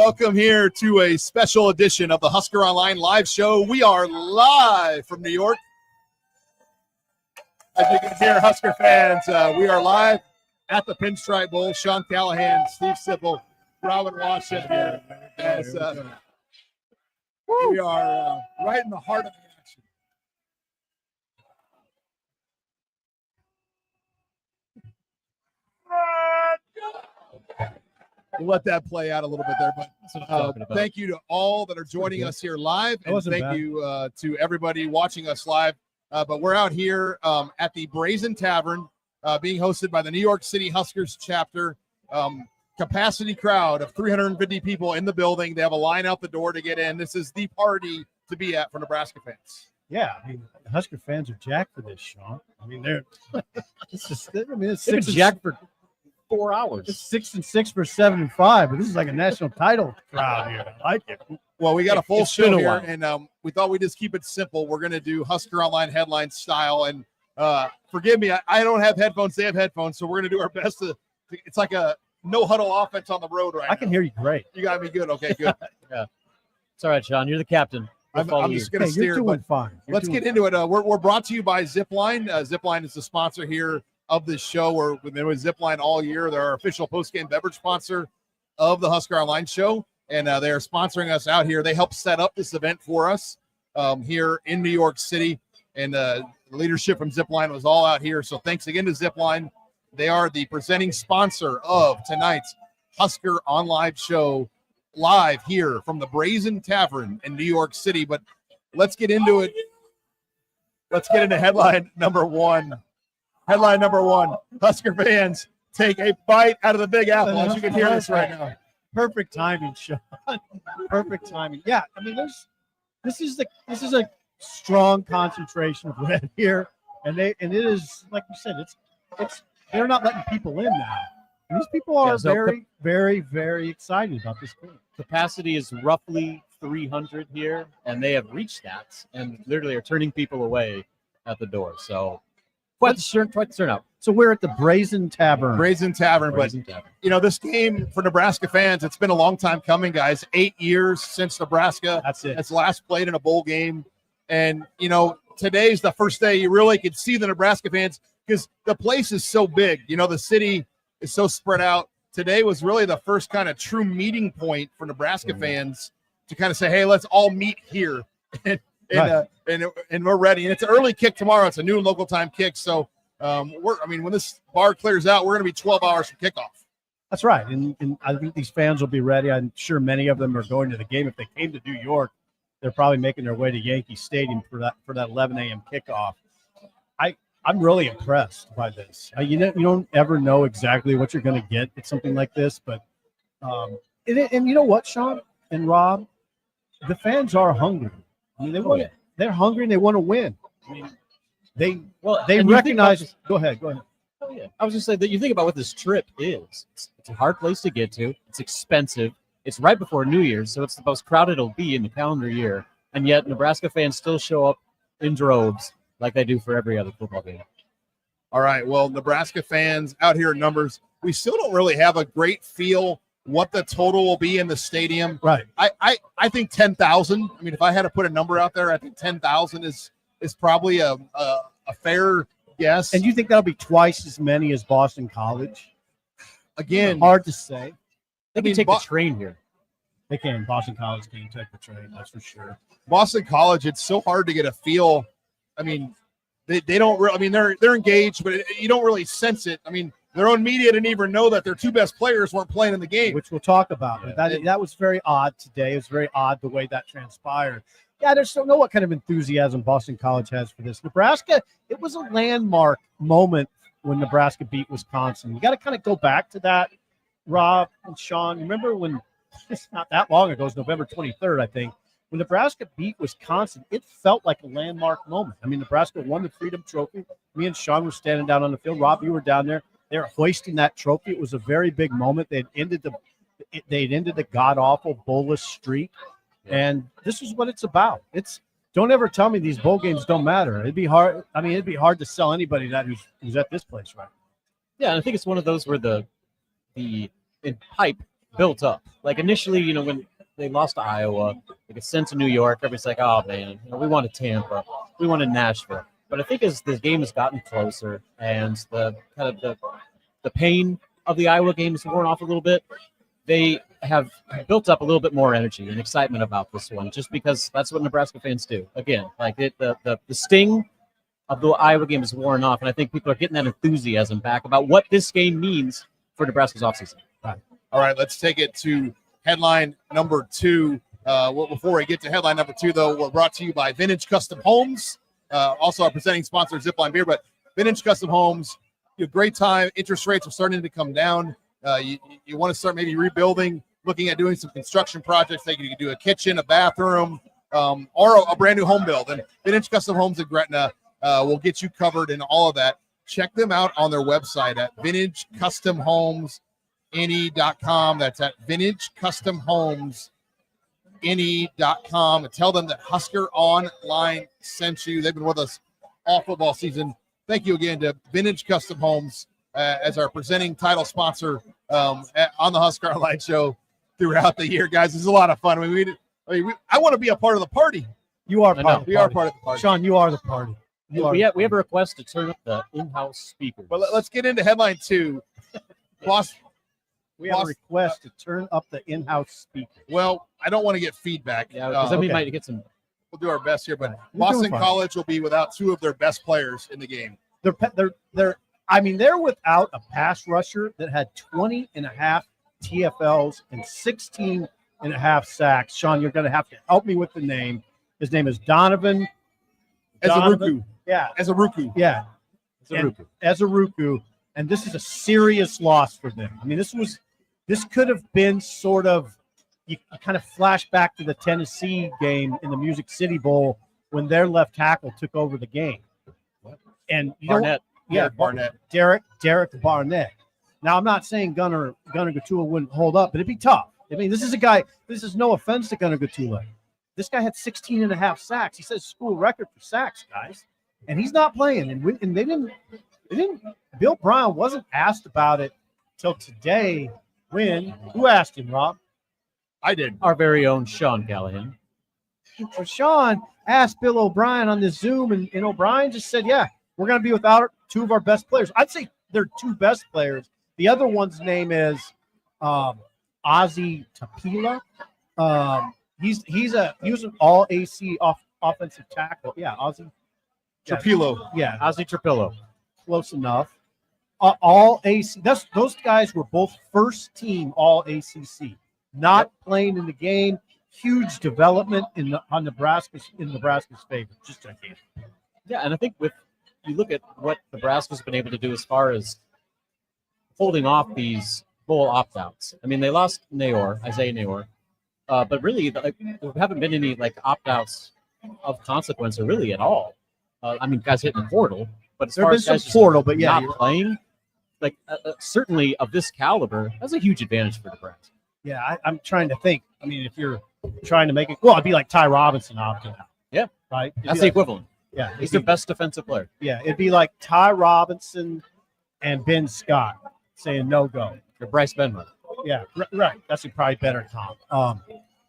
Welcome here to a special edition of the Husker Online live show. We are live from New York. As you can hear, Husker fans, we are live at the Pinstripe Bowl. Sean Callahan, Steve Sipple, Robin Washington here. As, we are right in the heart of the action. We'll let that play out a little bit there, but thank you to all that are joining us here live, and thank you to everybody watching us live. But we're out here at the Brazen Tavern, being hosted by the New York City Huskers chapter. Capacity crowd of 350 people in the building. They have a line out the door to get in. This is the party to be at for Nebraska fans. Yeah, I mean, Husker fans are jacked for this, Sean. I mean, it's jacked for 4 hours. It's 6 and 6 for 7 and 5, but this is like a national title crowd here. I like it. Well, we got a full show here, and we thought we'd just keep it simple. We're going to do Husker Online headline style, and forgive me, I don't have headphones. They have headphones, so we're going to do our best to. It's like a no huddle offense on the road right now. I can hear you great. You got me good. Okay, good. Yeah, it's all right, Sean. You're the captain. I'm just going to steer. You're doing fine. Let's get into it. We're brought to you by Zipline. Zipline is the sponsor here of this show. We've been with Zipline all year. They're our official post-game beverage sponsor of the Husker Online show, and they are sponsoring us out here. They helped set up this event for us here in New York City, and the leadership from Zipline was all out here. So thanks again to Zipline. They are the presenting sponsor of tonight's Husker Online show, live here from the Brazen Tavern in New York City. But let's get into it. Let's get into headline number one. Headline number one, Husker fans take a bite out of the Big Apple. As you can hear this right now. Perfect timing, Sean. Perfect timing. Yeah, I mean, this is a strong concentration of red here, and it is, like you said, it's they're not letting people in now. And these people are very, very, very excited about this game. Capacity is roughly 300 here, and they have reached that, and literally are turning people away at the door. So. Quite the turnout. So we're at the Brazen Tavern. Brazen Tavern. You know, this game for Nebraska fans, it's been a long time coming, guys. 8 years since Nebraska has last played in a bowl game. And, you know, today's the first day you really could see the Nebraska fans because the place is so big. You know, the city is so spread out. Today was really the first kind of true meeting point for Nebraska fans to kind of say, hey, let's all meet here. And we're ready. And it's an early kick tomorrow. It's a new local time kick. So, when this bar clears out, we're going to be 12 hours from kickoff. That's right. And I think these fans will be ready. I'm sure many of them are going to the game. If they came to New York, they're probably making their way to Yankee Stadium for that 11 a.m. kickoff. I'm really impressed by this. You don't ever know exactly what you're going to get at something like this. But and you know what, Sean and Rob? The fans are hungry. I mean, they're hungry and they want to win. I mean, they recognize. Go ahead. Oh, yeah. I was just saying that you think about what this trip is. It's a hard place to get to. It's expensive. It's right before New Year's, so it's the most crowded it'll be in the calendar year. And yet Nebraska fans still show up in droves like they do for every other football game. All right. Well, Nebraska fans out here in numbers, we still don't really have a great feel what the total will be in the stadium. Right. I think 10,000. I mean, if I had to put a number out there, I think 10,000 is probably a fair guess. And you think that'll be twice as many as Boston College? Again, hard to say. They can take the train here. They can. Boston College can take the train. That's for sure. Boston College, it's so hard to get a feel. I mean, they don't really. I mean, they're engaged, but you don't really sense it. I mean, their own media didn't even know that their two best players weren't playing in the game. Which we'll talk about. But that was very odd today. It was very odd the way that transpired. Yeah, I just don't know what kind of enthusiasm Boston College has for this. Nebraska, it was a landmark moment when Nebraska beat Wisconsin. You got to kind of go back to that, Rob and Sean. Remember when, it's not that long ago, it was November 23rd, I think, when Nebraska beat Wisconsin, it felt like a landmark moment. I mean, Nebraska won the Freedom Trophy. Me and Sean were standing down on the field. Rob, you were down there. They were hoisting that trophy. It was a very big moment. They'd ended the god-awful bowlless streak, and this is what it's about. Don't ever tell me these bowl games don't matter. It'd be hard. I mean, it'd be hard to sell anybody that who's at this place, right? Yeah, and I think it's one of those where the hype built up. Like initially, when they lost to Iowa, they get sent to New York. Everybody's like, oh man, we wanted Tampa, we wanted Nashville. But I think as the game has gotten closer and the kind of the pain of the Iowa game has worn off a little bit, they have built up a little bit more energy and excitement about this one, just because that's what Nebraska fans do. Again, like the sting of the Iowa game is worn off, and I think people are getting that enthusiasm back about what this game means for Nebraska's offseason. All right, let's take it to headline number 2. Before we get to headline number 2, though, we're brought to you by Vintage Custom Homes, also our presenting sponsor, Zipline Beer. But Vintage Custom Homes, great time. Interest rates are starting to come down. You want to start maybe rebuilding, looking at doing some construction projects. Like you can do a kitchen, a bathroom, or a brand new home build. And Vintage Custom Homes in Gretna will get you covered in all of that. Check them out on their website at vintagecustomhomesne.com. That's at vintagecustomhomesne.com. And tell them that Husker Online sent you. They've been with us all football season. Thank you again to Vintage Custom Homes as our presenting title sponsor on the Husker Online show throughout the year, guys. This is a lot of fun. I want to be a part of the party. You are part of the party. We are part of the party. Sean, you are the party. We have a request to turn up the in-house speakers. Well, let's get into headline 2. We have a request to turn up the in-house speaker. Well, I don't want to get feedback. Yeah, because then we might get some. We'll do our best here, but We're Boston College will be without 2 of their best players in the game. They're without a pass rusher that had 20 and a half TFLs and 16 and a half sacks. Sean, you're going to have to help me with the name. His name is Donovan. Ezeruku. Yeah. Ezeruku. Yeah. Ezeruku. And this is a serious loss for them. I mean, this could have been sort of, you kind of flash back to the Tennessee game in the Music City Bowl when their left tackle took over the game. And Barnett. Derek Barnett. Now, I'm not saying Gunnar Gatula wouldn't hold up, but it'd be tough. I mean, this is no offense to Gunnar Gatula. This guy had 16 and a half sacks. He says school record for sacks, guys. And he's not playing. And they didn't Bill Brown wasn't asked about it till today who asked him, Rob? I did. Our very own Sean Callahan. So Sean asked Bill O'Brien on this Zoom, and O'Brien just said, yeah, we're going to be without 2 of our best players. I'd say they're 2 best players. The other one's name is Ozzy Tapila. He was an all AC offensive tackle. Yeah, Ozzy Trapillo. Yeah, Ozzy Trapillo. Close enough. All AC. Those guys were both first team all ACC. Not playing in the game. Huge development in Nebraska's favor. Just gigantic. Yeah, and I think you look at what Nebraska's been able to do as far as holding off these bowl opt-outs. I mean, they lost Isaiah Nayor, but really there haven't been any opt-outs of consequence or really at all. I mean, guys hitting the portal, but as There far have as been guys some just portal, but yeah, not playing, certainly of this caliber, that's a huge advantage for Nebraska. Yeah, I'm trying to think. I mean, if you're trying to make it, well, it'd be like Ty Robinson opting out. Yeah, right. That's the equivalent. Yeah, He's their best defensive player. Yeah, it'd be like Ty Robinson and Ben Scott saying no go. Or Bryce Benhart. Yeah, right. That's a probably better comp.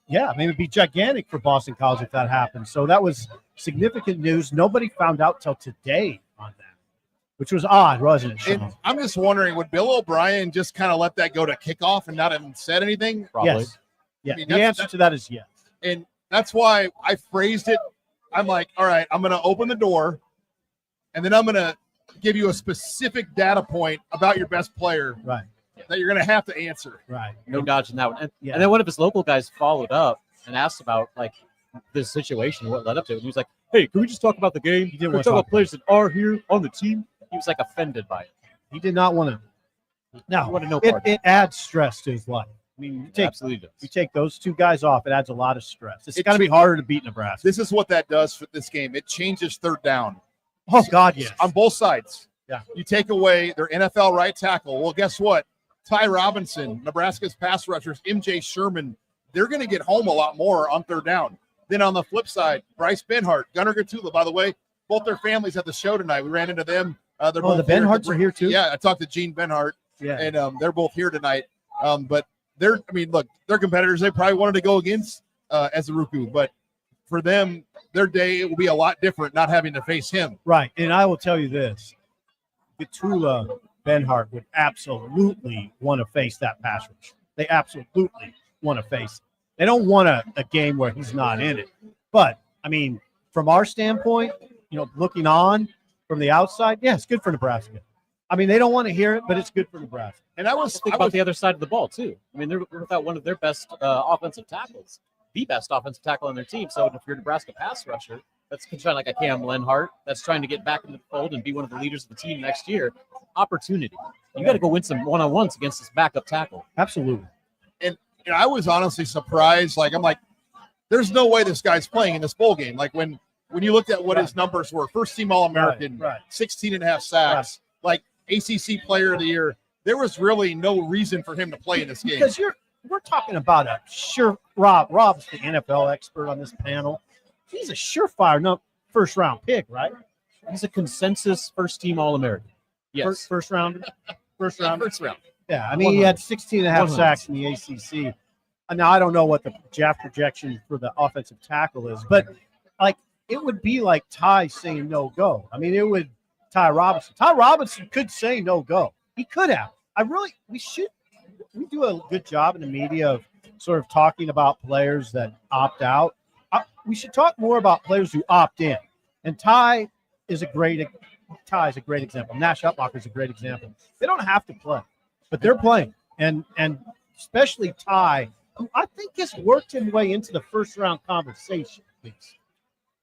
Yeah, I mean, it'd be gigantic for Boston College if that happened. So that was significant news. Nobody found out till today on that, which was odd, wasn't it, Sean? And I'm just wondering, would Bill O'Brien just kind of let that go to kickoff and not have said anything? Probably. Yes. Yeah, I mean, the answer to that is yes. And that's why I phrased it. I'm like, all right, I'm going to open the door, and then I'm going to give you a specific data point about your best player Right. that you're going to have to answer. Right. No dodging that one. And Yeah. then one of his local guys followed up and asked about this situation, what led up to it. And he was like, "Hey, can we just talk about the game? He didn't Can we want to talk talk about players that are here on the team." He was offended by it. He did not want to. Now, He wanted no part of it adds stress to his life. I mean, It absolutely you does. take those 2 guys off, it adds a lot of stress. It's got to be harder to beat Nebraska. This is what that does for this game. It changes third down Oh, God, yes. on both sides. Yeah. You take away their NFL right tackle. Well, guess what? Ty Robinson, Nebraska's pass rushers, MJ Sherman, they're going to get home a lot more on third down. Then on the flip side, Bryce Benhart, Gunnar Gatula, by the way, both their families at the show tonight. We ran into them. They're both the Benharts are here too? Yeah, I talked to Gene Benhart, Yeah. and they're both here tonight. But they're, I mean, look, they're competitors. They probably wanted to go against Ezeruku, but for them, their day, it will be a lot different not having to face him. Right. And I will tell you this. Gatula Benhart would absolutely want to face that pass rush. They absolutely want to face it. They don't want a game where he's not in it. But, I mean, from our standpoint, looking on from the outside, yeah, it's good for Nebraska. I mean, they don't want to hear it, but it's good for Nebraska. And I was think about the other side of the ball, too. I mean, they're without one of their best offensive tackles, the best offensive tackle on their team. So if you're a Nebraska pass rusher, that's trying like a Cam Lenhart, that's trying to get back into the fold and be one of the leaders of the team next year, opportunity. You got to go win some one-on-ones against this backup tackle. Absolutely. And I was honestly surprised. Like, I'm like, there's no way this guy's playing in this bowl game. Like, when you looked at what his numbers were, first-team All-American, 16 and a half sacks, like ACC Player of the Year, there was really no reason for him to play in this game. Because we're talking about a sure – Rob's the NFL expert on this panel. He's a surefire first-round pick, right? He's a consensus first-team All-American. Yes. First round. First round. Yeah, I mean, he had 16 and a half sacks in the ACC. Now, I don't know what the draft projection for the offensive tackle is, but, like, it would be like Ty saying no-go. I mean, it would – Ty Robinson. Ty Robinson could say no-go. He could have. We do a good job in the media of sort of talking about players that opt out. We should talk more about players who opt in. And Ty is a great example. Nash Hutmacher is a great example. They don't have to play, but they're playing. And especially Ty, who I think has worked his way into the first-round conversation.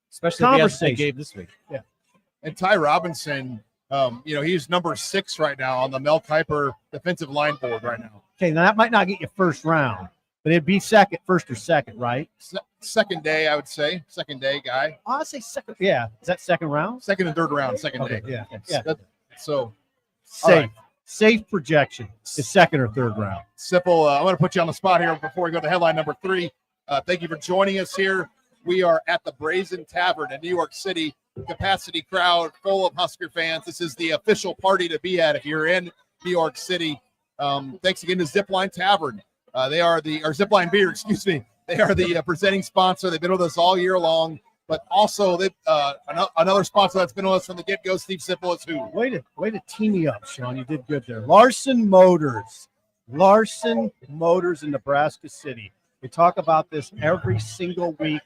Especially the they gave this week. Yeah. And Ty Robinson, he's number 6 right now on the Mel Kiper defensive line board right now. Okay, now that might not get you first round, but it'd be first or second, right? Second day, I would say. Second day guy. Oh, I'd say second. Yeah. Is that second round? Second and third round, second day. Yeah. So safe. Right. Safe projection is second or third round. Simple. I'm going to put you on the spot here before we go to headline number 3. Thank you for joining us here. We are at the Brazen Tavern in New York City. Capacity crowd full of Husker fans. This is the official party to be at if you're in New York City. Thanks again to Zipline Tavern. They are Zipline Beer, excuse me. They are the presenting sponsor. They've been with us all year long, but also another sponsor that's been with us from the get-go, Steve Simple, is who? Way to team me up, Sean. You did good there. Larson Motors in Nebraska City. We talk about this every single week,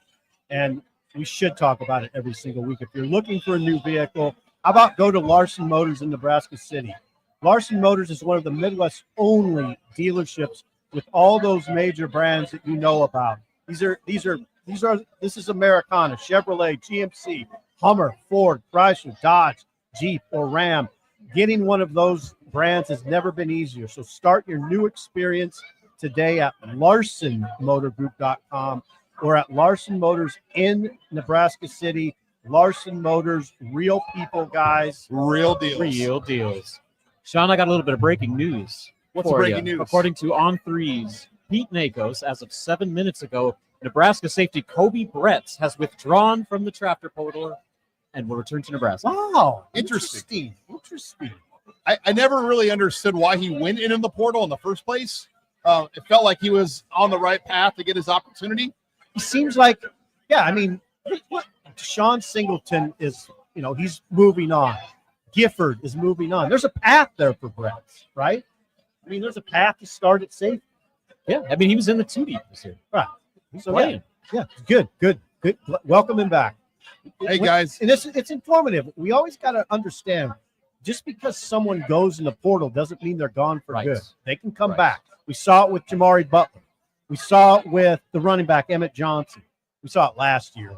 and we should talk about it every single week. If you're looking for a new vehicle, how about go to Larson Motors in Nebraska City? Larson Motors is one of the Midwest only dealerships with all those major brands that you know about. This is Americana, Chevrolet, GMC, Hummer, Ford, Chrysler, Dodge, Jeep, or Ram. Getting one of those brands has never been easier. So start your new experience today at LarsonMotorGroup.com or at Larson Motors in Nebraska City. Larson Motors, real people, guys. Real deals. Real deals. Sean, I got a little bit of breaking news. What's the breaking news? According to On3's Pete Nakos, as of 7 minutes ago, Nebraska safety Kobe Bretz has withdrawn from the transfer portal and will return to Nebraska. Wow. Interesting. I never really understood why he went into the portal in the first place. It felt like he was on the right path to get his opportunity. He seems like, Sean Singleton is, he's moving on. Gifford is moving on. There's a path there for Bretz, right? I mean, there's a path to start at safety. Yeah, I mean, he was in the 2 deep this year. Right. He's playing. Yeah, good. Welcome him back. Hey, guys. And it's informative. We always got to understand, just because someone goes in the portal doesn't mean they're gone for good. They can come back. We saw it with Jamari Butler. We saw it with the running back, Emmett Johnson. We saw it last year.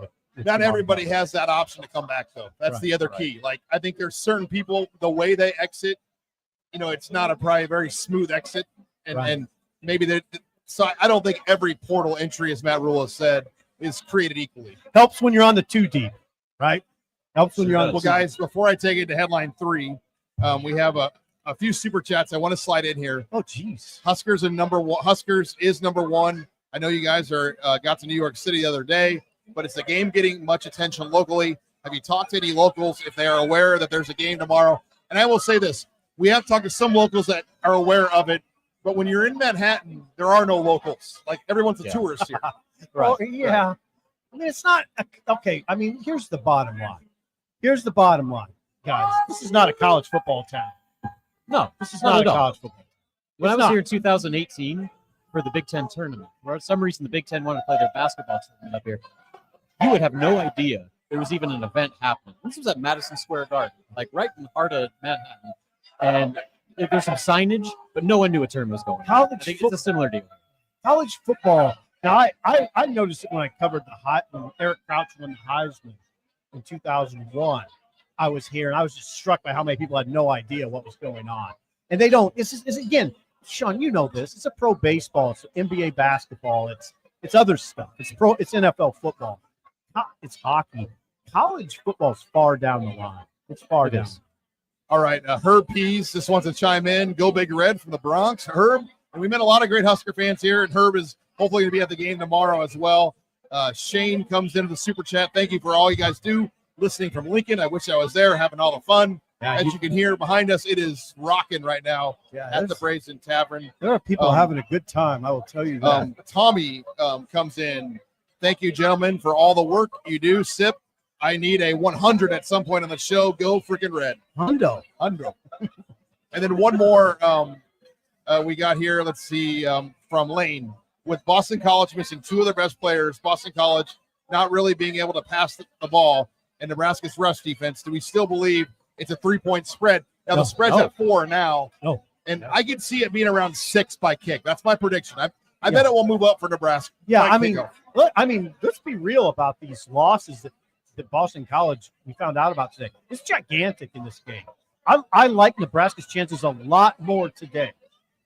Not everybody has that option to come back, though. That's the other key. Like, I think there's certain people, the way they exit, it's not probably a very smooth exit. And maybe so I don't think every portal entry, as Matt Rule has said, is created equally. Helps when you're on the 2 deep, right? Helps when you're on the 2 deep. Well, guys, before I take it to headline 3, we have a few super chats I want to slide in here. Oh, geez. Huskers is number 1. I know you guys got to New York City the other day, but it's a game getting much attention locally. Have you talked to any locals if they are aware that there's a game tomorrow? And I will say this. We have talked to some locals that are aware of it, But when you're in Manhattan, there are no locals. Like everyone's a tourist here. Right. Well, yeah. Right. I mean, it's not okay. I mean, here's the bottom line. Guys. This is not a college football town. No, this is not a college football. When I was here in 2018 for the Big Ten tournament, for some reason the Big Ten wanted to play their basketball tournament up here, you would have no idea there was even an event happening. This was at Madison Square Garden, like right in the heart of Manhattan. And there's some signage, but no one knew a tournament was going on. I think it's a similar deal. College football. Now, I noticed it when I covered when Eric Crouch won the Heisman in 2001. I was here, and I was just struck by how many people had no idea what was going on. And they don't. It's again, Sean, you know this. It's a pro baseball. It's NBA basketball. It's other stuff. It's NFL football. It's hockey. College football is far down the line. It's far down. All right, Herb Pease just wants to chime in. Go Big Red from the Bronx. Herb, and we met a lot of great Husker fans here, and Herb is hopefully going to be at the game tomorrow as well. Shane comes into the super chat. Thank you for all you guys do. Listening from Lincoln. I wish I was there having all the fun. Yeah, as you can hear behind us, it is rocking right now at the Brazen Tavern. There are people having a good time, I will tell you that. Tommy comes in. Thank you, gentlemen, for all the work you do. Sip, I need a 100 at some point on the show. Go freaking Red. Hundo. And then one more we got here. Let's see, from Lane. With Boston College missing two of their best players, Boston College not really being able to pass the ball, and Nebraska's rush defense, do we still believe it's a 3-point spread? Now, the spread's at 4 now. And I could see it being around 6 by kick. That's my prediction. I bet it will move up for Nebraska. Yeah, I mean, let's be real about these losses that Boston College we found out about today. It's gigantic in this game. I like Nebraska's chances a lot more today.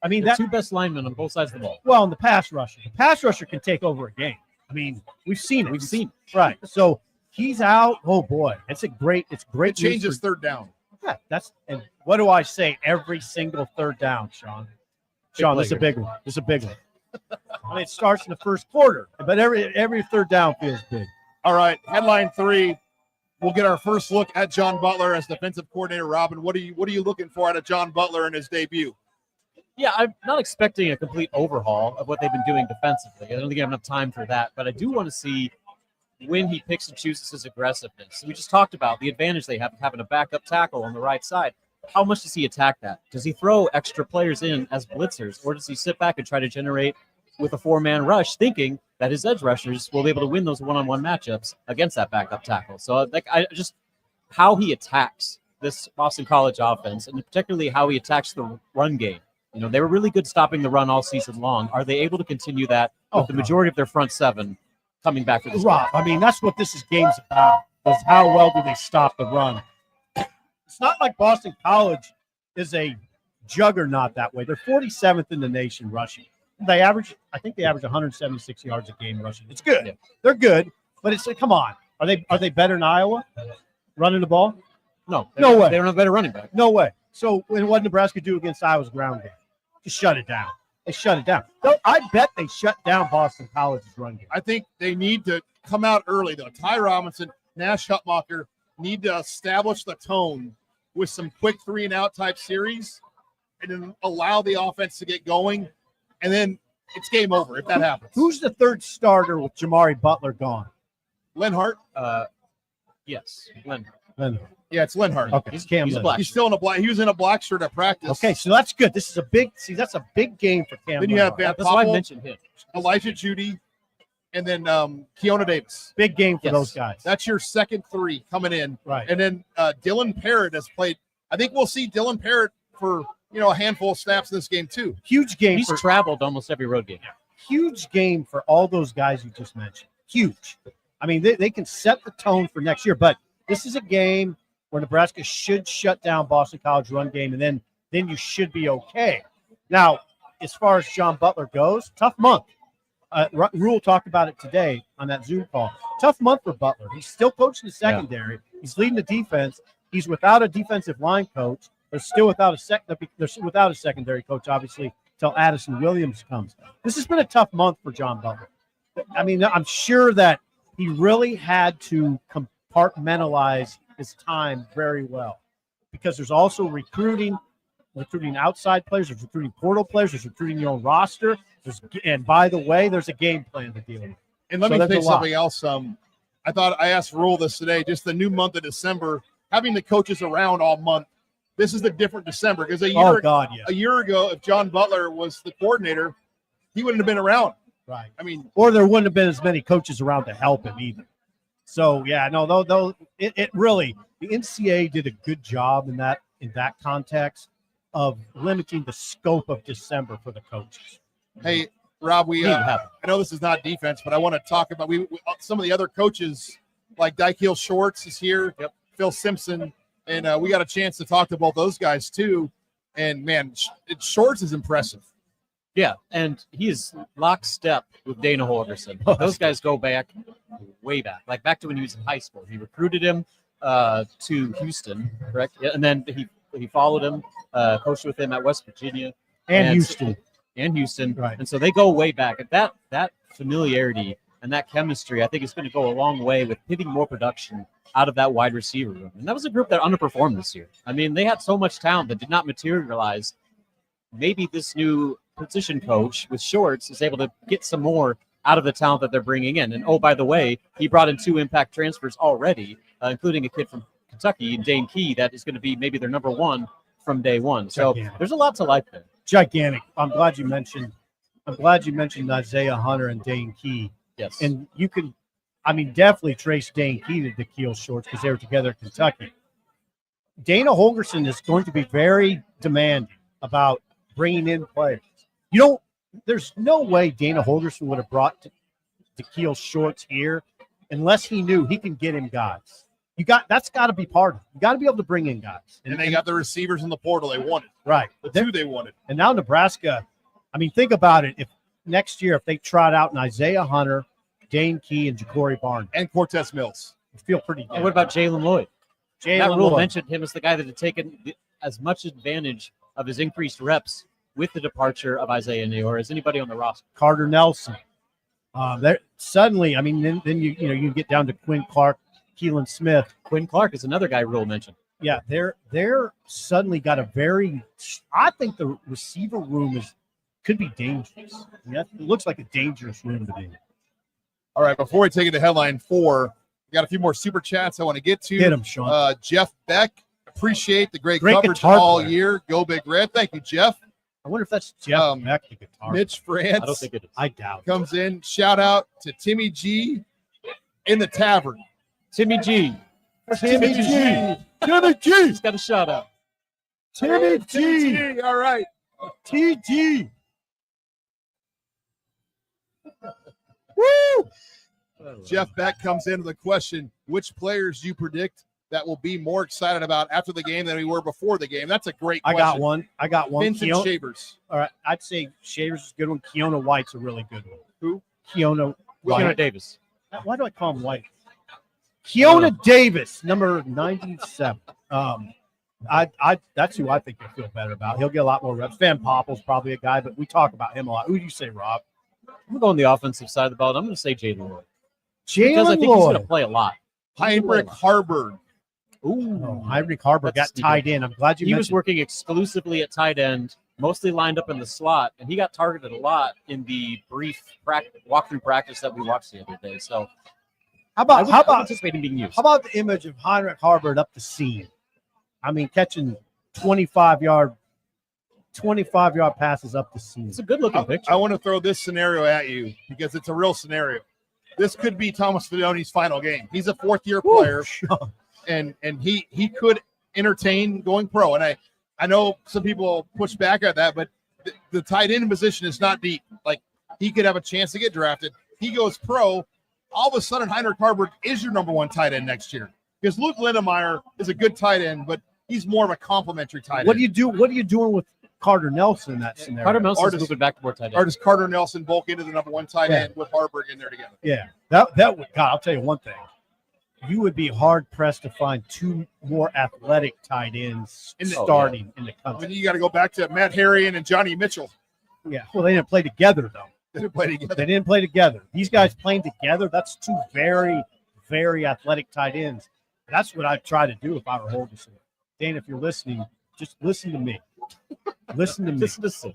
I mean, the two best linemen on both sides of the ball. Well, and the pass rusher can take over a game. I mean, we've seen it. Right. So he's out. Oh boy, it's great. It changes third down. Yeah, and what do I say every single third down, Sean? Sean, this is a big one. I mean, it starts in the first quarter, but every third down feels big. All right, headline 3. We'll get our first look at John Butler as defensive coordinator. Robin, what are you looking for out of John Butler in his debut? Yeah, I'm not expecting a complete overhaul of what they've been doing defensively. I don't think I have enough time for that, but I do want to see when he picks and chooses his aggressiveness. We just talked about the advantage they have of having a backup tackle on the right side. How much does he attack that? Does he throw extra players in as blitzers, or does he sit back and try to generate with a 4-man rush, thinking that his edge rushers will be able to win those one-on-one matchups against that backup tackle? So, how he attacks this Boston College offense, and particularly how he attacks the run game. You know, they were really good stopping the run all season long. Are they able to continue that with the majority of their front 7 coming back for this game? I mean, that's what this game's about, is how well do they stop the run. It's not like Boston College is a juggernaut that way. They're 47th in the nation rushing. I think they average 176 yards a game rushing. It's good. Yeah. They're good, but come on. Are they better than Iowa running the ball? No way. They don't have a better running back. No way. So what did Nebraska do against Iowa's ground game? Just shut it down. They shut it down. I bet they shut down Boston College's run game. I think they need to come out early, though. Ty Robinson, Nash Hutmacher need to establish the tone with some quick 3-and-out type series and then allow the offense to get going, and then it's game over if that happens. Who's the third starter with Jamari Butler gone? Lenhart? Yes, Lenhart. Yeah, it's Lenhart. Okay, he's black. He's still in a black. He was in a black shirt at practice. Okay, so that's good. This is that's a big game for Cam. Then you have Van That's why I mentioned him. Elijah Judy, and then Keona Davis. Big game for those guys. That's your second 3 coming in. Right. And then Dylan Parrott has played. I think we'll see Dylan Parrott for a handful of snaps in this game too. Huge game. He's traveled almost every road game. Huge game for all those guys you just mentioned. Huge. I mean, they can set the tone for next year, but this is a game where Nebraska should shut down Boston College run game, and then you should be okay. Now, as far as John Butler goes, tough month. Rule talked about it today on that Zoom call. Tough month for Butler. He's still coaching the secondary. Yeah. He's leading the defense. He's without a defensive line coach. They're still without a secondary coach, obviously, until Addison Williams comes. This has been a tough month for John Butler. I mean, I'm sure that he really had to compartmentalize his time very well, because there's also recruiting. recruiting outside players, there's recruiting portal players, there's recruiting your own roster. And by the way, there's a game plan to deal with. And let me say something else. I asked Rule this today, just the new month of December, having the coaches around all month. This is a different December because a year ago, if John Butler was the coordinator, he wouldn't have been around. Right. I mean, or there wouldn't have been as many coaches around to help him either. So yeah, no, though it really, the NCAA did a good job in that context of limiting the scope of December for the coaches. Hey, Rob, I know this is not defense, but I want to talk about some of the other coaches, like Dykeel Shorts is here, Phil Simpson, and we got a chance to talk to both those guys too. And man, Shorts is impressive. Yeah, and he is lockstep with Dana Holgerson. Those guys go way back, like back to when he was in high school. He recruited him to Houston, correct? Yeah, and then he followed him, coached with him at West Virginia and Houston. Right. And so they go way back. And that familiarity and that chemistry, I think, is going to go a long way with getting more production out of that wide receiver room. And that was a group that underperformed this year. I mean, they had so much talent that did not materialize. Maybe this new position coach with Shorts is able to get some more out of the talent that they're bringing in. And, oh, by the way, he brought in 2 impact transfers already, including a kid from Kentucky, Dane Key, that is going to be maybe their number 1 from day one. So there's a lot to like there. Gigantic. I'm glad you mentioned Isaiah Hunter and Dane Key. Yes. And you can, definitely trace Dane Key to Dykeel Shorts because they were together at Kentucky. Dana Holgerson is going to be very demanding about bringing in players. There's no way Dana Holgerson would have brought Dykeel Shorts here unless he knew he can get him guys. That's got to be part of it. You got to be able to bring in guys. And they got the receivers in the portal they wanted. Right. The 2 they wanted. And now Nebraska, think about it. If next year, if they trot out an Isaiah Hunter, Dane Key, and Ja'Cory Barnes. And Cortez Mills. I feel pretty good. And what about Jalen Lloyd? That Rule mentioned him as the guy that had taken as much advantage of his increased reps with the departure of Isaiah Neyor as anybody on the roster. Carter Nelson. Suddenly, then you get down to Quinn Clark, Keelan Smith. Quinn Clark is another guy Rule mentioned. Yeah, they're suddenly got I think the receiver room could be dangerous. It looks like a dangerous room to be in. All right, before we take it to headline 4, we got a few more super chats I want to get to. Get them, Sean. Jeff Beck, appreciate the great coverage all year. Go Big Red. Thank you, Jeff. I wonder if that's Jeff Beck, the guitar. Mitch France. I don't think it is. I doubt. Comes in. Shout out to Timmy G in the tavern. Timmy G. Timmy G. Timmy G. He's got a shout out. Timmy G. All right. TG. Woo! Jeff Beck comes into the question, which players do you predict that will be more excited about after the game than we were before the game? That's a great question. I got one. Vincent Shavers. All right. I'd say Shavers is a good one. Keona White's a really good one. Who? Keona Davis. Why do I call him White? Keona Davis, number 97. That's who I think you'll feel better about. He'll get a lot more reps. Van Poppel's probably a guy, but we talk about him a lot. Who do you say, Rob? I'm going to go on the offensive side of the ball, and I'm going to say Jalen Lloyd. Because I think he's going to play a lot. Heinrich Harburg. Ooh, Heinrich Harburg got tied in. I'm glad he was working exclusively at tight end, mostly lined up in the slot, and he got targeted a lot in the brief walkthrough practice that we watched the other day. So how about anticipating being used? How about the image of Heinrich Harburg up the seam? Catching 25-yard passes up the seam. It's a good-looking picture. I want to throw this scenario at you because it's a real scenario. This could be Thomas Fidone's final game. He's a fourth-year player, and he could entertain going pro. And I know some people push back at that, but the tight end position is not deep. Like, he could have a chance to get drafted. He goes pro. All of a sudden, Heinrich Harburg is your number 1 tight end next year because Luke Lindemeyer is a good tight end, but he's more of a complimentary tight end. What are you doing with Carter Nelson in that scenario? Carter Nelson's moving back to more tight end. Or does Carter Nelson bulk into the number 1 tight end with Harburg in there together? Yeah, that would. God, I'll tell you one thing. You would be hard pressed to find 2 more athletic tight ends starting in the country. You got to go back to Matt Harrion and Johnny Mitchell. Yeah, well, they didn't play together though. They didn't play together. These guys playing together. That's 2 very, very athletic tight ends. That's what I'd try to do if I were Holgerson. Dan, if you're listening, just listen to me. Listen to me. Listen to Sid.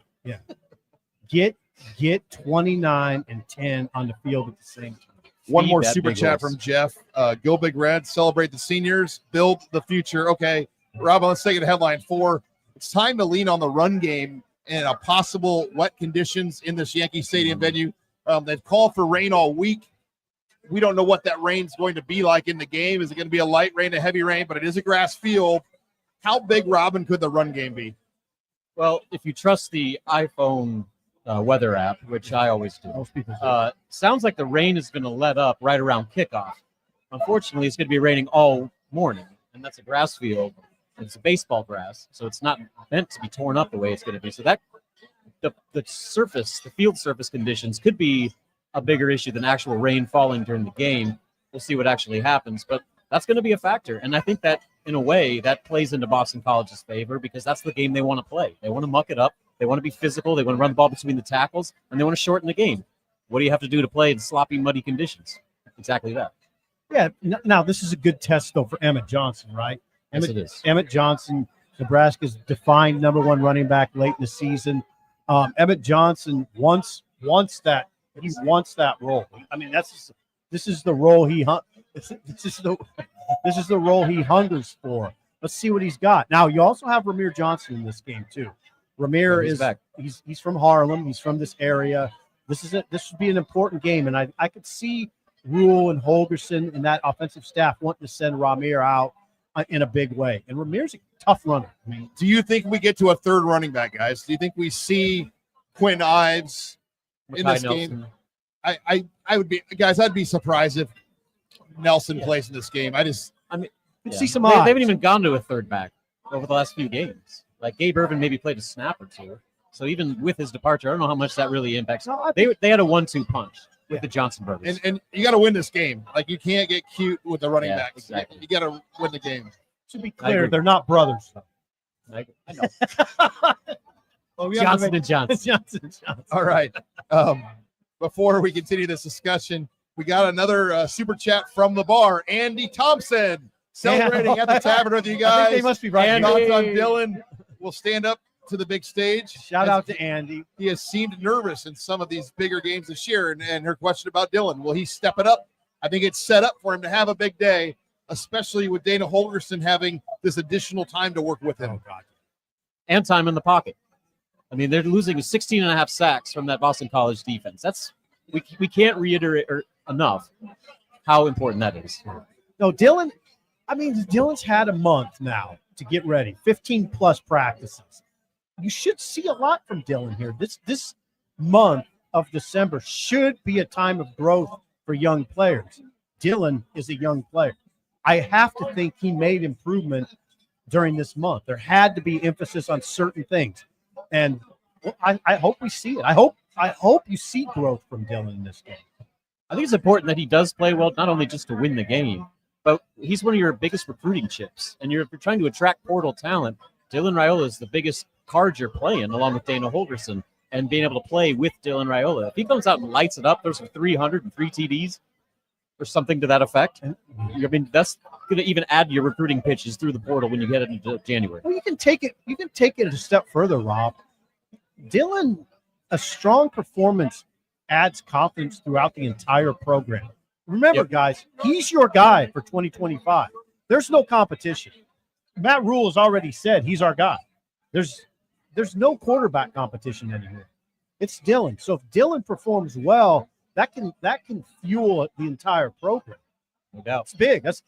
Get 29 and 10 on the field at the same time. One Feed more that super big chat horse. from Jeff. Go Big Red. Celebrate the seniors. Build the future. Okay, Robin, let's take it to headline 4. It's time to lean on the run game in a possible wet conditions in this Yankee Stadium venue. They've called for rain all week. We don't know what that rain's going to be like in the game. Is it going to be a light rain, a heavy rain? But it is a grass field. How big, Robin, could the run game be? Well, if you trust the iPhone weather app, which I always do, Most people do. sounds like the rain is going to let up right around kickoff. Unfortunately, it's going to be raining all morning, and that's a grass field. It's a baseball grass, so it's not meant to be torn up the way it's going to be. So that the surface, the field surface conditions could be a bigger issue than actual rain falling during the game. We'll see what actually happens, but that's going to be a factor. And I think that, in a way, that plays into Boston College's favor because that's the game they want to play. They want to muck it up. They want to be physical. They want to run the ball between the tackles, and they want to shorten the game. What do you have to do to play in sloppy, muddy conditions? Exactly that. Yeah. Now, this is a good test, though, for Emmett Johnson, right? Yes, it is. Emmett Johnson, Nebraska's defined number 1 running back late in the season. Emmett Johnson wants that. He wants that role. I mean, this is the role he this is the role he hungers for. Let's see what he's got. Now, you also have Ramir Johnson in this game too. Ramir He's is back. He's from Harlem. He's from this area. This would be an important game, and I could see Rule and Holgerson and that offensive staff wanting to send Ramir out in a big way. And Ramir's a tough runner. I mean, Do you think we get to a third running back, guys? Do you think we see Quinn Ives in Makai this Nelson. game? I would be, guys, I'd be surprised if Nelson plays in this game. you Yeah. see some They odds. haven't even gone to a third back over the last few games. Like Gabe Irvin maybe played a snap or two. So even with his departure, I don't know how much that really impacts. No, I They had a 1-2 punch with the Johnson brothers. And you got to win this game. Like, you can't get cute with the running Yeah, backs. exactly. You got to win the game. To be I clear, agree. they're not brothers. I know. Johnson and Johnson. Johnson. All right. Before we continue this discussion, we got another super chat from the bar. Andy Thompson celebrating at the tavern with you I guys. think they must be right. Andy. Thoughts on Dylan will stand up to the big stage. Shout out to Andy. He has seemed nervous in some of these bigger games this year. And her question about Dylan, will he step it up? I think it's set up for him to have a big day, especially with Dana Holgerson having this additional time to work with him. Oh, God. And time in the pocket. I mean, they're losing 16 and a half sacks from that Boston College defense. That's we can't reiterate enough how important that is. No, Dylan, Dylan's had a month now to get ready, 15 plus practices. You should see a lot from Dylan here. This month of December should be a time of growth for young players. Dylan is a young player. I have to think he made improvement during this month. There had to be emphasis on certain things. And I hope we see it. I hope you see growth from Dylan in this game. I think it's important that he does play well, not only just to win the game, but he's one of your biggest recruiting chips. And if you're trying to attract portal talent, Dylan Raiola is the biggest card you're playing, along with Dana Holgerson, and being able to play with Dylan Raiola. If he comes out and lights it up, there's 303 TDs or something to that effect. I mean, that's going to even add to your recruiting pitches through the portal when you get into January. Well, you can take it a step further, Rob. Dylan, a strong performance adds confidence throughout the entire program. Remember, guys, he's your guy for 2025. There's no competition. Matt Rule has already said he's our guy. There's no quarterback competition anymore. It's Dylan. So if Dylan performs well, that can fuel the entire program. No doubt. It's big. That's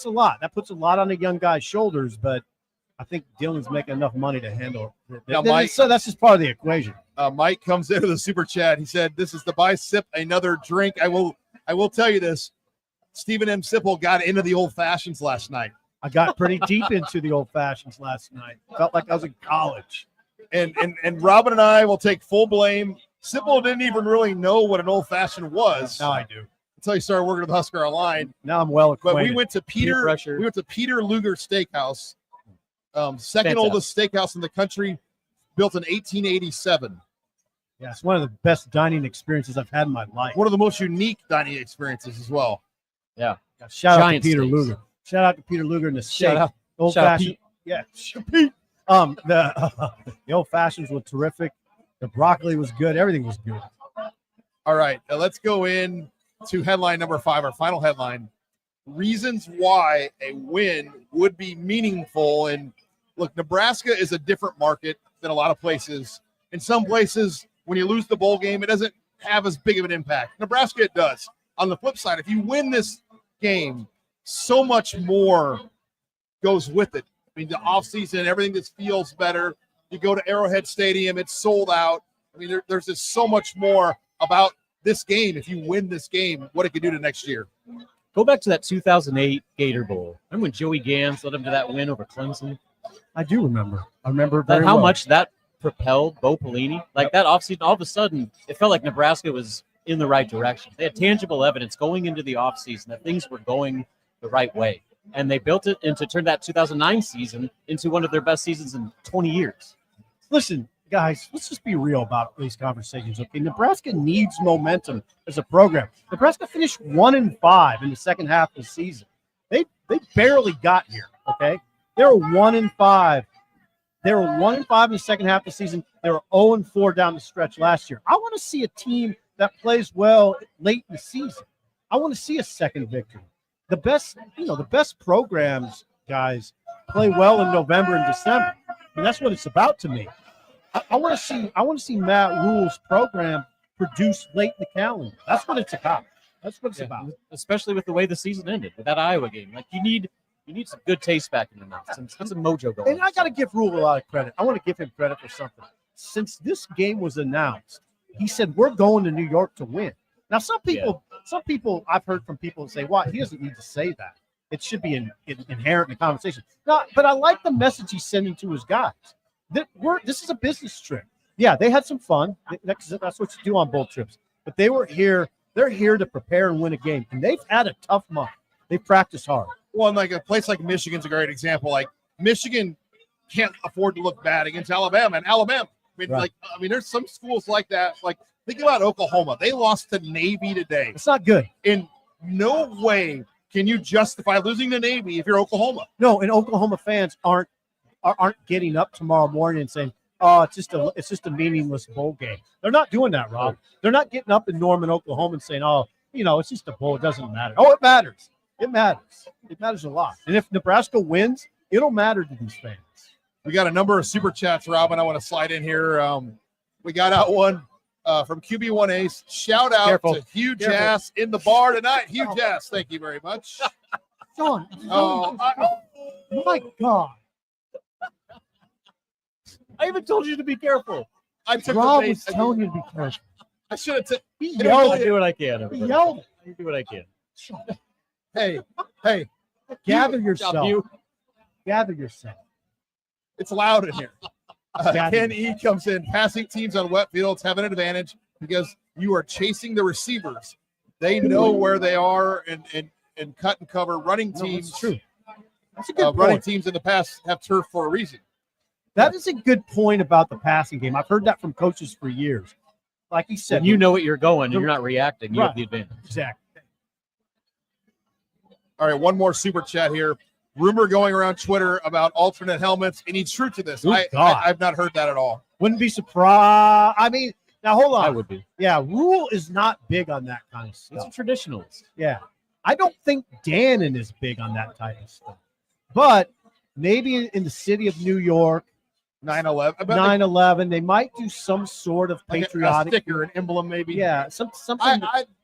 a lot. That puts a lot on a young guy's shoulders, but I think Dylan's making enough money to handle it. Now, Mike- So that's just part of the equation. Mike comes into the super chat. He said, "This is the buy sip another drink." I will tell you this. Stephen M. Sipple got into the old fashions last night. I got pretty deep into the old fashions last night. Felt like I was in college. And Robin and I will take full blame. Sipple didn't even really know what an old fashioned was Now I do. until he started working with Husker Online. Now I'm well But acquainted. we went to Peer pressure. Peter Luger Steakhouse, second Fantastic. oldest steakhouse in the country, built in 1887. Yeah, it's one of the best dining experiences I've had in my life. One of the most unique dining experiences as well. Yeah. Shout out to Giant Peter steaks. Luger. Shout out to Peter Luger and the steak. Shout out. Old Shout out fashioned. Pete. Yeah, Pete. The old fashions were terrific. The broccoli was good. Everything was good. All right, let's go in to headline number 5, our final headline. Reasons why a win would be meaningful. And look, Nebraska is a different market than a lot of places. In some places, when you lose the bowl game, it doesn't have as big of an impact. Nebraska, it does. On the flip side, if you win this game, so much more goes with it. I mean, the offseason, everything just feels better. You go to Arrowhead Stadium, it's sold out. I mean, there's just so much more about this game. If you win this game, what it could do to next year. Go back to that 2008 Gator Bowl. Remember when Joey Gans led them to that win over Clemson? I do remember. I remember Like very how well. much that propelled Bo Pelini. Like that offseason, all of a sudden, it felt like Nebraska was in the right direction. They had tangible evidence going into the offseason that things were going the right way. And they built it into turn that 2009 season into one of their best seasons in 20 years. Listen, guys, let's just be real about these conversations. Okay, Nebraska needs momentum as a program. Nebraska finished 1-5 in the second half of the season. They barely got here. Okay, they were 1-5. They were 1-5 in the second half of the season. They were 0-4 down the stretch last year. I want to see a team that plays well late in the season. I want to see a second victory. The best programs, guys, play well in November and December. And that's what it's about to me. I want to see Matt Rule's program produce late in the calendar. That's what it's about. That's what it's about. Especially with the way the season ended with that Iowa game. Like you need some good taste back in your mouth. Some mojo going. And I got to give Rule a lot of credit. I want to give him credit for something. Since this game was announced, he said we're going to New York to win. Now, some people, I've heard from people say, "Well, he doesn't need to say that. It should be inherent in the conversation." No, but I like the message he's sending to his guys. This is a business trip. Yeah, they had some fun. That's what you do on bowl trips. But they were here. They're here to prepare and win a game, and they've had a tough month. They've practiced hard. Well, and like a place like Michigan's a great example. Like Michigan can't afford to look bad against Alabama, and Alabama. I mean, there's some schools like that. Like think about Oklahoma. They lost to Navy today. It's not good. In no way can you justify losing to Navy if you're Oklahoma. No, and Oklahoma fans aren't getting up tomorrow morning and saying, "Oh, it's just a meaningless bowl game." They're not doing that, Rob. They're not getting up in Norman, Oklahoma, and saying, "Oh, it's just a bowl. It doesn't matter." Oh, it matters. It matters. It matters a lot. And if Nebraska wins, it'll matter to these fans. We got a number of super chats, Robin. I want to slide in here. We got out one from QB1 Ace. Shout out to Hugh Jass in the bar tonight. Hugh Jass, thank you very much. John. Oh, my God. I even told you to be careful. I took Rob the was base. telling you to be careful. I should have taken. He I yelled. do what I can. He yelled. I do what I can. Hey, Gather Job, yourself. you. Gather yourself. it's loud in here. Gather Ken E comes in. Passing teams on wet fields have an advantage because you are chasing the receivers. They know where they are and cut and cover. Running teams. That's true. That's a good running point. teams in the past have turf for a reason. That is a good point about the passing game. I've heard that from coaches for years. Like he said, When you know what you're going and you're not reacting, you have the advantage. Exactly. All right, one more super chat here. Rumor going around Twitter about alternate helmets. Any truth to this? Good God. I've not heard that at all. Wouldn't be surprised. I mean, now hold on. I would be. Yeah, Rule is not big on that kind of It's a stuff. traditionalist. Yeah. I don't think Dannon is big on that type of stuff. But maybe in the city of New York, 9/11. 9/11, they might do some sort of Like patriotic a sticker, an emblem, maybe. Yeah, something.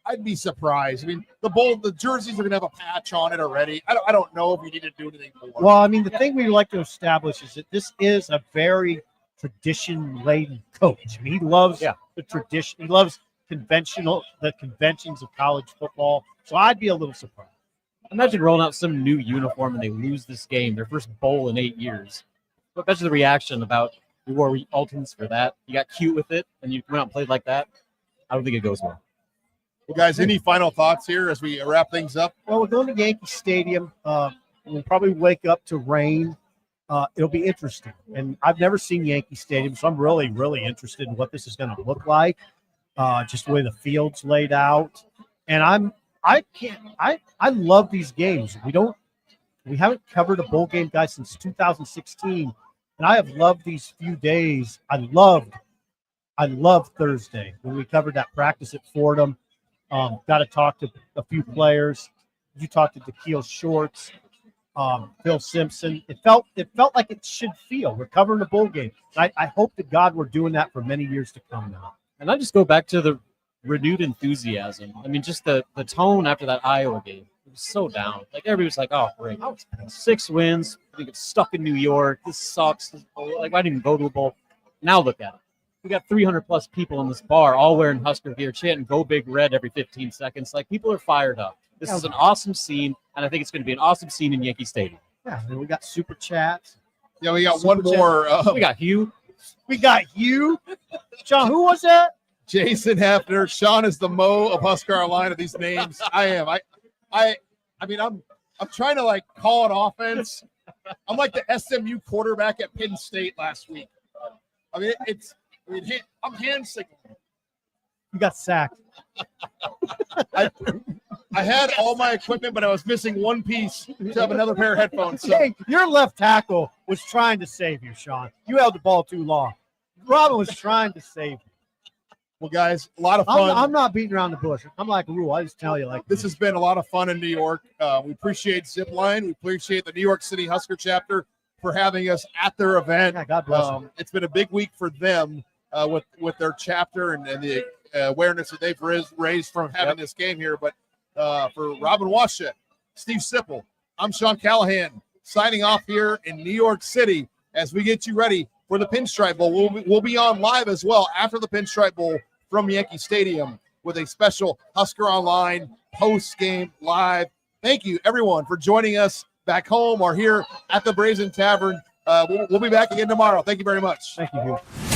I'd be surprised. I mean, the jerseys are gonna have a patch on it already. I don't know if you need to do anything more. Well, I mean, the thing we like to establish is that this is a very tradition-laden coach. I mean, he loves the tradition. He loves the conventions of college football. So I'd be a little surprised. Imagine rolling out some new uniform and they lose this game, their first bowl in 8 years. But imagine the reaction about we wore alternates for that. You got cute with it and you went out and played like that. I don't think it goes well. Well, guys, any final thoughts here as we wrap things up? Well, we're going to Yankee Stadium. We'll probably wake up to rain. It'll be interesting. And I've never seen Yankee Stadium, so I'm really, really interested in what this is going to look like. Just the way the field's laid out. And I love these games. We haven't covered a bowl game, guys, since 2016. And I have loved these few days. I loved Thursday when we covered that practice at Fordham. Got to talk to a few players. You talked to Da'Keel Shorts, Phil Simpson. It felt like it should feel. We're covering the bowl game. I hope to God we're doing that for many years to come now. And I just go back to the renewed enthusiasm. I mean, just the tone after that Iowa game. It was so down. Like, everybody was like, oh, great. 6 wins. I think it's stuck in New York. This sucks. Like, I didn't even go to a bowl. Now look at it. We got 300-plus people in this bar all wearing Husker gear, chanting "Go Big Red" every 15 seconds. Like, people are fired up. This is an awesome scene, and I think it's going to be an awesome scene in Yankee Stadium. Yeah, and we got super chats. Yeah, we got one more. We got Hugh. We got you. John, who was that? Jason Hefner. Sean is the Mo of HuskerOnline of these names. I am. I mean, I'm trying to like call an offense. I'm like the SMU quarterback at Penn State last week. I mean, I'm hand signaling. You got sacked. I had all my equipment, but I was missing one piece to have another pair of headphones. So. Hey, your left tackle was trying to save you, Sean. You held the ball too long. Robin was trying to save you. Well, guys, a lot of fun. I'm not beating around the bush. I'm like Rule. I just tell you like this has been a lot of fun in New York. We appreciate Zipline. We appreciate the New York City Husker chapter for having us at their event. Yeah, God bless them. It's been a big week for them with their chapter and the awareness that they've raised from having this game here. But for Robin Washut, Steve Sipple, I'm Sean Callahan signing off here in New York City as we get you ready for the Pinstripe Bowl. We'll be on live as well after the Pinstripe Bowl from Yankee Stadium with a special HuskerOnline post-game live. Thank you, everyone, for joining us back home or here at the Brazen Tavern. We'll be back again tomorrow. Thank you very much. Thank you, Hugh.